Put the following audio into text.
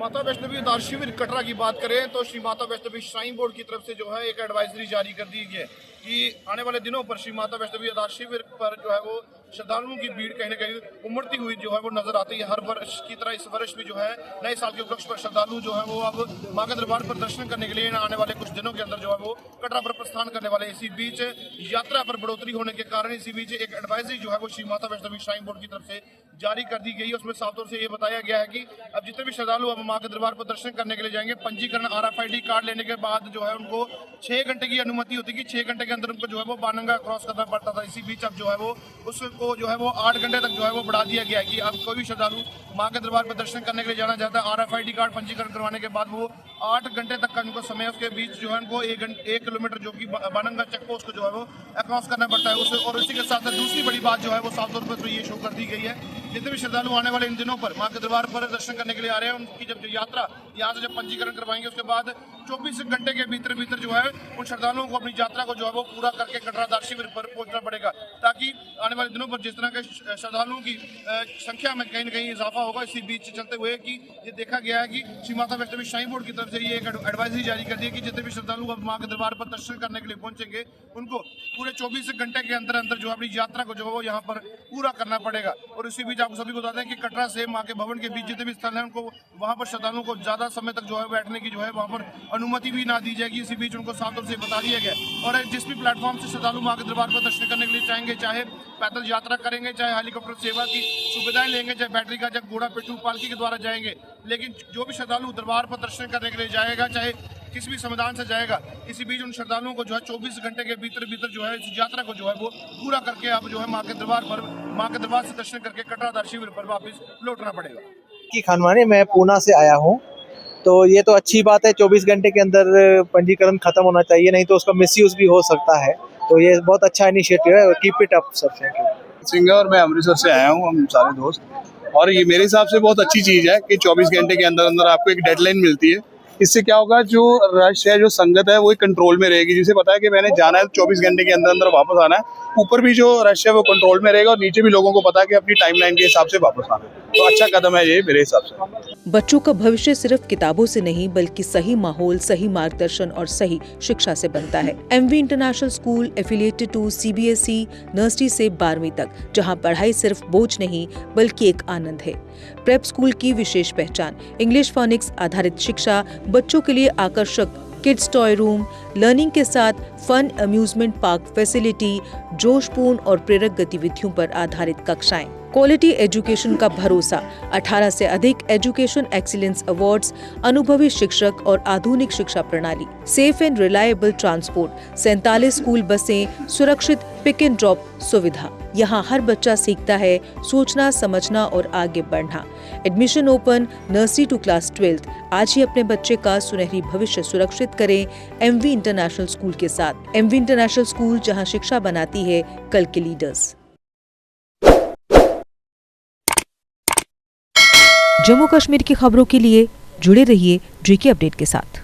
माता वैष्णो देवी उदार शिविर कटरा की बात करें तो श्री माता वैष्णो देवी श्राइन बोर्ड की तरफ से जो है एक एडवाइजरी जारी कर दी है कि आने वाले दिनों पर श्री माता वैष्णो देवी उदार शिविर पर जो है वो श्रद्धालुओं की भीड़ कहीं न कहीं उमड़ती हुई जो है वो नजर आती है। हर वर्ष की तरह इस वर्ष भी जो है नए साल के उपलक्ष्य पर श्रद्धालु जो है वो अब मां के दरबार पर दर्शन करने के लिए आने वाले कुछ दिनों के अंदर जो है वो कटरा पर प्रस्थान करने वाले। इसी बीच यात्रा पर बढ़ोतरी होने के कारण इसी बीच एक एडवाइजरी जो है वो श्री माता वैष्णो देवी श्राइन बोर्ड की तरफ से जारी कर दी गई है। उसमें साफ तौर से ये बताया गया है कि अब जितने भी श्रद्धालु अब मां के दरबार पर दर्शन करने के लिए जाएंगे, पंजीकरण RFID कार्ड लेने के बाद जो है उनको 6 घंटे की अनुमति होती है कि 6 घंटे के अंदर उनको जो है वो बानंगा क्रॉस करना पड़ता था। इसी बीच अब जो है वो उसको जो है वो 8 घंटे तक जो है वो बढ़ा दिया गया है कि अब कोई भी श्रद्धालु मां के दरबार पर दर्शन करने के लिए जाना चाहता है, RFID कार्ड पंजीकरण करवाने के बाद वो 8 घंटे तक का उनको समय, उसके बीच जो है उनको 1 किलोमीटर जो कि बानंगा चेक पोस्ट को जो है वो क्रॉस करना पड़ता है उसे। और इसी के साथ दूसरी बड़ी बात जो है वो साफ तौर पर ये शो कर दी गई है, जितने भी श्रद्धालु आने वाले इन दिनों पर मां के दरबार पर दर्शन करने के लिए आ रहे हैं उनकी जब यात्रा यहाँ से जब पंजीकरण करवाएंगे उसके बाद 24 घंटे के भीतर जो है उन श्रद्धालुओं को अपनी यात्रा को जो है वो पूरा करके कटरा दार शिविर पर पहुंचना पड़ेगा, ताकि आने वाले दिनों पर जिस तरह के श्रद्धालुओं की संख्या में कहीं न कहीं इजाफा होगा। इसी बीच चलते हुए कि ये देखा गया है कि श्री माता वैष्णो देवी श्राइन बोर्ड की तरफ से ये एक एडवाइजरी जारी कर दी है कि जितने भी श्रद्धालु अब मां के दरबार पर दर्शन करने के लिए पहुंचेंगे उनको पूरे 24 घंटे के अंदर जो अपनी यात्रा को जो है वो यहाँ पर पूरा करना पड़ेगा। और इसी बीच आपको सभी को बता दें कि कटरा से मां के भवन के बीच जितने भी स्थल हैं उनको वहाँ पर श्रद्धालुओं को ज्यादा समय तक जो है बैठने की जो है वहाँ पर अनुमति भी ना दी जाएगी। इसी बीच उनको साफ तौर से बता दिया गया और जिस भी प्लेटफॉर्म से श्रद्धालु मां के दरबार पर दर्शन करने के लिए चाहेंगे, चाहे पैदल यात्रा करेंगे, चाहे हेलीकॉप्टर सेवा की सुविधाएं लेंगे, चाहे बैटरी का जब घोड़ा पिट्ठू पालकी के द्वारा जाएंगे, लेकिन जो भी श्रद्धालु दरबार पर दर्शन करने के लिए जाएगा, चाहे किसी भी संविधान से जाएगा, इसी बीच उन श्रद्धालुओं को जो है 24 घंटे के भीतर जो है इस यात्रा को जो है वो पूरा करके आप जो है मां के दरबार से दर्शन करके कटरा दार शिविर पर वापस लौटना पड़ेगा। की खानवानी, मैं पूना से आया हूँ, तो ये तो अच्छी बात है, 24 घंटे के अंदर पंजीकरण खत्म होना चाहिए, नहीं तो उसका मिसयूज भी हो सकता है। तो ये बहुत अच्छा इनिशिएटिव है, keep it up sir. Thank you. Singer और मैं अमृतसर से आया हूँ, हम सारे दोस्त, और ये मेरे हिसाब से बहुत अच्छी चीज़ है कि 24 घंटे के अंदर आपको एक डेडलाइन मिलती है। इससे क्या होगा, जो रश है, जो संगत है, वो कंट्रोल में रहेगी। जिसे पता है कि मैंने जाना है 24 घंटे के अंदर वापस आना है, ऊपर भी जो रश है वो कंट्रोल में रहेगा और नीचे भी लोगों को पता है कि अपनी टाइमलाइन के हिसाब से वापस आना है। तो अच्छा कदम है ये मेरे हिसाब से। बच्चों का भविष्य सिर्फ किताबों से नहीं बल्कि सही माहौल, सही मार्गदर्शन और सही शिक्षा से बनता है। MV international school affiliated to CBSE nursery से 12वीं तक, जहां पढ़ाई सिर्फ बोझ नहीं बल्कि एक आनंद है। प्रेप स्कूल की विशेष पहचान इंग्लिश फोनिक्स आधारित शिक्षा, बच्चों के लिए आकर्षक किड्स टॉय रूम, लर्निंग के साथ फन अम्यूजमेंट पार्क फैसिलिटी, जोशपूर्ण और प्रेरक गतिविधियों पर आधारित कक्षाएं, क्वालिटी एजुकेशन का भरोसा, 18 से अधिक एजुकेशन एक्सीलेंस अवार्ड्स, अनुभवी शिक्षक और आधुनिक शिक्षा प्रणाली, safe and reliable transport, 47 school बसें, सुरक्षित पिक एंड ड्रॉप सुविधा। यहाँ हर बच्चा सीखता है सोचना, समझना और आगे बढ़ना। Admission open nursery to class 12। आज ही अपने बच्चे का सुनहरी भविष्य सुरक्षित करें MV इंटरनेशनल स्कूल के साथ। MV इंटरनेशनल स्कूल, जहाँ शिक्षा बनाती है कल के लीडर्स। जम्मू कश्मीर की खबरों के लिए जुड़े रहिए GK अपडेट के साथ।